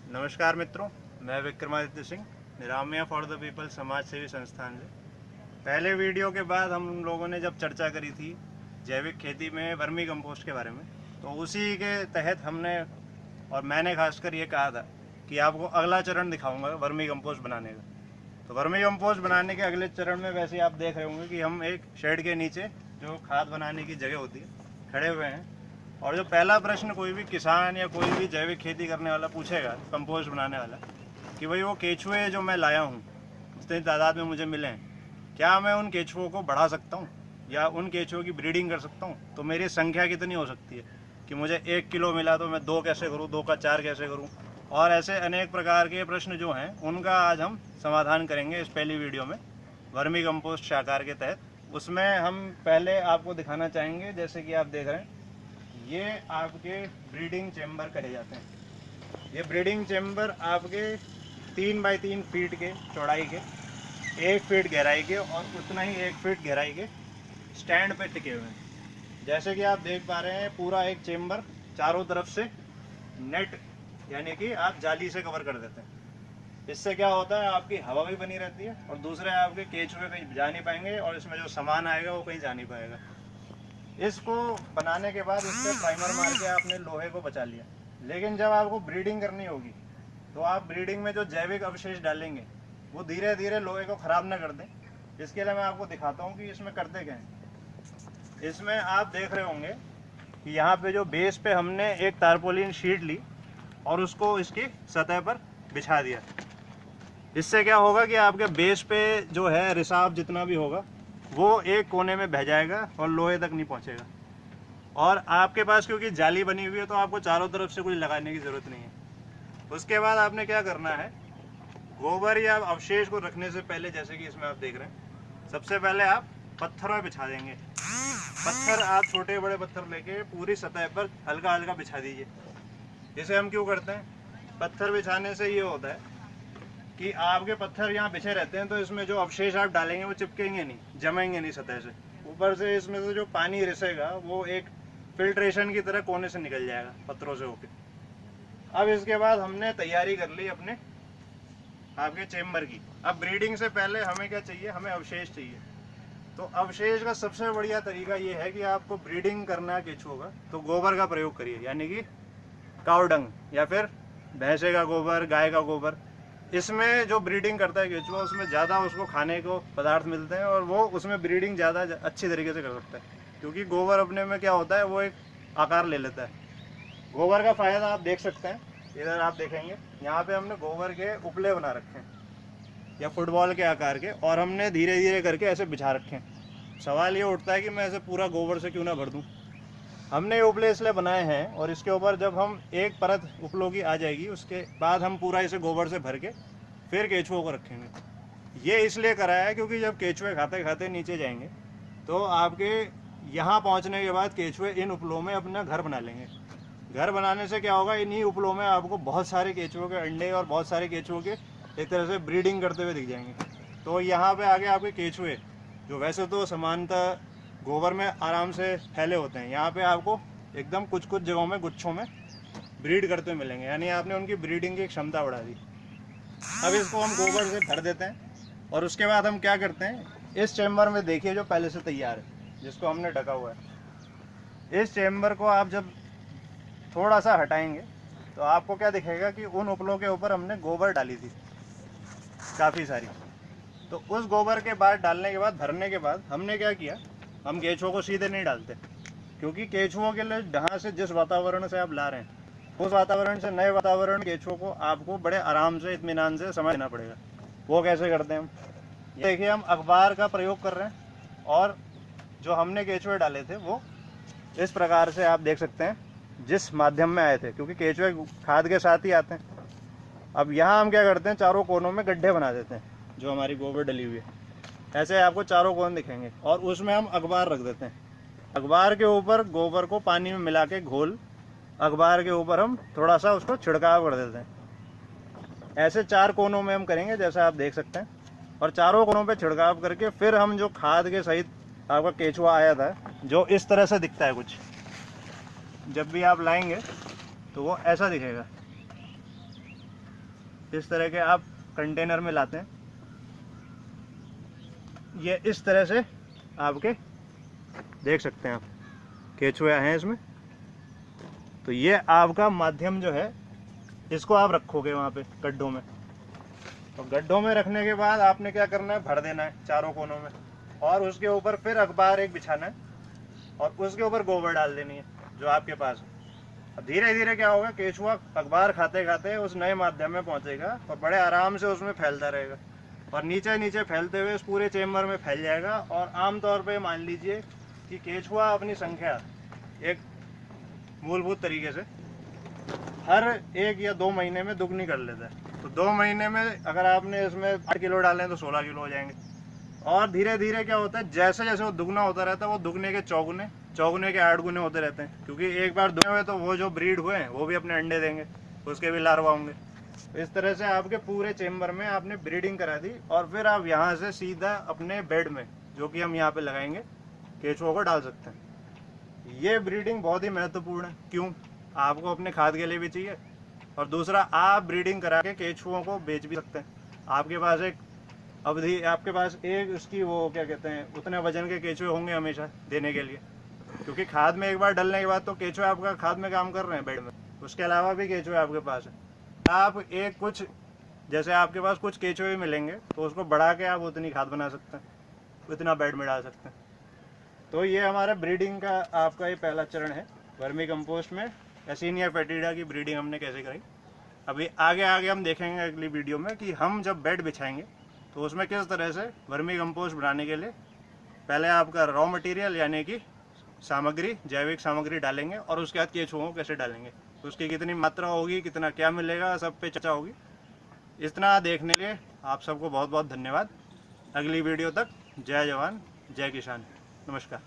नमस्कार मित्रों, मैं Vikramaditya Singh, Niramaya for the people समाज सेवी संस्थान से। पहले वीडियो के बाद हम लोगों ने जब चर्चा करी थी जैविक खेती में वर्मी कंपोस्ट के बारे में, तो उसी के तहत हमने और मैंने खासकर ये कहा था कि आपको अगला चरण दिखाऊंगा वर्मी कंपोस्ट बनाने का। तो वर्मी कंपोस्ट बनाने के अगले चरण में वैसे आप देख रहे होंगे कि हम एक शेड के नीचे जो खाद बनाने की जगह होती है खड़े हुए हैं। और जो पहला प्रश्न कोई भी किसान या कोई भी जैविक खेती करने वाला पूछेगा, कंपोस्ट बनाने वाला, कि भाई वो केचुए जो मैं लाया हूँ इतनी तादाद में मुझे मिले हैं, क्या मैं उन केचुओं को बढ़ा सकता हूँ या उन केचुओं की ब्रीडिंग कर सकता हूँ? तो मेरी संख्या कितनी हो सकती है कि मुझे 1 किलो मिला तो मैं 2 कैसे करूँ, 2 का 4 कैसे करूँ? और ऐसे अनेक प्रकार के प्रश्न जो हैं उनका आज हम समाधान करेंगे इस पहली वीडियो में वर्मी कंपोस्ट शाकार के तहत। उसमें हम पहले आपको दिखाना चाहेंगे, जैसे कि आप देख रहे हैं, ये आपके ब्रीडिंग चेम्बर कहे जाते हैं। ये ब्रीडिंग चेम्बर आपके 3 बाई 3 फीट के चौड़ाई के, 1 फीट गहराई के और उतना ही 1 फीट गहराई के स्टैंड पे टिके हुए हैं। जैसे कि आप देख पा रहे हैं, पूरा एक चेम्बर चारों तरफ से नेट यानी कि आप जाली से कवर कर देते हैं। इससे क्या होता है, आपकी हवा भी बनी रहती है और दूसरे आपके केचुए कहीं जा नहीं पाएंगे और इसमें जो सामान आएगा वो कहीं जा नहीं पाएगा। इसको बनाने के बाद इस पर प्राइमर मार के आपने लोहे को बचा लिया, लेकिन जब आपको ब्रीडिंग करनी होगी तो आप ब्रीडिंग में जो जैविक अवशेष डालेंगे वो धीरे धीरे लोहे को ख़राब ना कर दें। इसके लिए मैं आपको दिखाता हूँ कि इसमें करते क्या है। इसमें आप देख रहे होंगे कि यहाँ पे जो बेस पे हमने एक तारपोलिन शीट ली और उसको इसकी सतह पर बिछा दिया। इससे क्या होगा कि आपके बेस पे जो है रिसाव जितना भी होगा वो एक कोने में बह जाएगा और लोहे तक नहीं पहुंचेगा। और आपके पास क्योंकि जाली बनी हुई है तो आपको चारों तरफ से कुछ लगाने की ज़रूरत नहीं है। उसके बाद आपने क्या करना है, गोबर या अवशेष को रखने से पहले, जैसे कि इसमें आप देख रहे हैं, सबसे पहले आप पत्थर में बिछा देंगे। पत्थर आप छोटे बड़े पत्थर लेके पूरी सतह पर हल्का हल्का बिछा दीजिए। इसे हम क्यों करते हैं? पत्थर बिछाने से ये होता है कि आपके पत्थर यहाँ बिछे रहते हैं तो इसमें जो अवशेष आप डालेंगे वो चिपकेंगे नहीं, जमेंगे नहीं सतह से। ऊपर से इसमें से जो पानी रिसेगा वो एक फिल्ट्रेशन की तरह कोने से निकल जाएगा पत्थरों से होके। अब इसके बाद हमने तैयारी कर ली अपने आपके चेम्बर की। अब ब्रीडिंग से पहले हमें क्या चाहिए, हमें अवशेष चाहिए। तो अवशेष का सबसे बढ़िया तरीका ये है कि आपको ब्रीडिंग करना है केचुओं का तो गोबर का प्रयोग करिए, यानी कि काऊ डंग या फिर भैंसे का गोबर, गाय का गोबर। इसमें जो ब्रीडिंग करता है केचुआ उसमें ज़्यादा उसको खाने को पदार्थ मिलते हैं और वो उसमें ब्रीडिंग ज़्यादा अच्छी तरीके से कर सकता है, क्योंकि गोबर अपने में क्या होता है, वो एक आकार ले लेता है। गोबर का फ़ायदा आप देख सकते हैं, इधर आप देखेंगे यहाँ पे हमने गोबर के उपले बना रखे हैं या फुटबॉल के आकार के, और हमने धीरे धीरे करके ऐसे बिछा रखे हैं। सवाल ये उठता है कि मैं ऐसे पूरा गोबर से क्यों ना भर दूँ। हमने ये उपले इसलिए बनाए हैं और इसके ऊपर जब हम एक परत उपलों की आ जाएगी उसके बाद हम पूरा इसे गोबर से भर के फिर केचुओं को रखेंगे। ये इसलिए कराया है क्योंकि जब केचुए खाते खाते नीचे जाएंगे तो आपके यहाँ पहुँचने के बाद केचुए इन उपलों में अपना घर बना लेंगे। घर बनाने से क्या होगा, इन्हीं उपलों में आपको बहुत सारे केचुओं के अंडे और बहुत सारे केचुओं के एक तरह से ब्रीडिंग करते हुए दिख जाएंगे। तो यहाँ पे आगे आपके केचुए जो वैसे तो समानतः गोबर में आराम से फैले होते हैं, यहाँ पे आपको एकदम कुछ कुछ जगहों में गुच्छों में ब्रीड करते हुए मिलेंगे, यानी आपने उनकी ब्रीडिंग की क्षमता बढ़ा दी। अब इसको हम गोबर से भर देते हैं और उसके बाद हम क्या करते हैं, इस चेम्बर में देखिए जो पहले से तैयार है जिसको हमने ढका हुआ है, इस चेम्बर को आप जब थोड़ा सा हटाएंगे तो आपको क्या दिखेगा कि उन उपलों के ऊपर हमने गोबर डाली थी काफ़ी सारी। तो उस गोबर के बाद डालने के बाद, भरने के बाद हमने क्या किया, हम केचुओं को सीधे नहीं डालते, क्योंकि केचुओं के लिए जहाँ से जिस वातावरण से आप ला रहे हैं उस वातावरण से नए वातावरण केचुओं को आपको बड़े आराम से इत्मीनान से समझना पड़ेगा। वो कैसे करते हैं हम, देखिए हम अखबार का प्रयोग कर रहे हैं और जो हमने केचुए डाले थे वो इस प्रकार से आप देख सकते हैं जिस माध्यम में आए थे, क्योंकि केचुए खाद के साथ ही आते हैं। अब यहाँ हम क्या करते हैं, चारों कोनों में गड्ढे बना देते हैं जो हमारी गोबर डली हुई है, ऐसे आपको चारों कोन दिखेंगे, और उसमें हम अखबार रख देते हैं। अखबार के ऊपर गोबर को पानी में मिला के घोल अखबार के ऊपर हम थोड़ा सा उसको छिड़काव कर देते हैं। ऐसे 4 कोनों में हम करेंगे जैसा आप देख सकते हैं, और चारों कोनों पे छिड़काव करके फिर हम जो खाद के सहित आपका केचुआ आया था जो इस तरह से दिखता है, कुछ जब भी आप लाएंगे तो वो ऐसा दिखेगा। इस तरह के आप कंटेनर में लाते हैं, ये इस तरह से आपके देख सकते हैं आप केचुए हैं इसमें। तो ये आपका माध्यम जो है इसको आप रखोगे वहाँ पे गड्ढों में। तो गड्ढों में रखने के बाद आपने क्या करना है, भर देना है चारों कोनों में, और उसके ऊपर फिर अखबार एक बिछाना है और उसके ऊपर गोबर डाल देनी है जो आपके पास है। धीरे धीरे क्या होगा, केचुआ अखबार खाते खाते उस नए माध्यम में पहुंचेगा और बड़े आराम से उसमें फैलता रहेगा और नीचे नीचे फैलते हुए इस पूरे चेम्बर में फैल जाएगा। और आमतौर पे मान लीजिए कि केचुआ अपनी संख्या एक मूलभूत तरीके से हर 1 या 2 महीने में दुगनी कर लेता है। तो 2 महीने में अगर आपने इसमें 8 किलो डालें तो 16 किलो हो जाएंगे। और धीरे धीरे क्या होता है, जैसे जैसे वो दुगना होता रहता है वो दुगने के चौगुने, चौगुने के 8 गुने होते रहते हैं, क्योंकि एक बार दुगने हुए तो वो जो ब्रीड हुए हैं वो भी अपने अंडे देंगे, उसके भी लार्वा होंगे। इस तरह से आपके पूरे चेम्बर में आपने ब्रीडिंग करा दी और फिर आप यहाँ से सीधा अपने बेड में, जो कि हम यहाँ पे लगाएंगे, केचुओं को डाल सकते हैं। ये ब्रीडिंग बहुत ही महत्वपूर्ण है। क्यों? आपको अपने खाद के लिए भी चाहिए और दूसरा आप ब्रीडिंग करा के केचुओं को बेच भी सकते हैं। आपके पास एक अवधि, आपके पास एक उसकी वो क्या कहते हैं, उतने वजन के केचुए होंगे हमेशा देने के लिए, क्योंकि खाद में एक बार डलने के बाद तो केचुए आपका खाद में काम कर रहे हैं बेड में, उसके अलावा भी केचुए आपके पास है। आप एक कुछ जैसे आपके पास कुछ केचुए मिलेंगे तो उसको बढ़ा के आप उतनी खाद बना सकते हैं, उतना बेड में डाल सकते हैं। तो ये हमारा ब्रीडिंग का आपका ये पहला चरण है। वर्मी कंपोस्ट में एसिनिया फेटिडा की ब्रीडिंग हमने कैसे करी। अभी आगे आगे हम देखेंगे अगली वीडियो में कि हम जब बेड बिछाएंगे तो उसमें किस तरह से वर्मी कंपोस्ट बनाने के लिए पहले आपका रॉ मटेरियल यानी कि सामग्री, जैविक सामग्री डालेंगे और उसके बाद केचुओं को कैसे डालेंगे, उसकी कितनी मात्रा होगी, कितना क्या मिलेगा, सब पे चर्चा होगी। इतना देखने के लिए आप सबको बहुत बहुत धन्यवाद। अगली वीडियो तक जय जवान जय किसान, नमस्कार।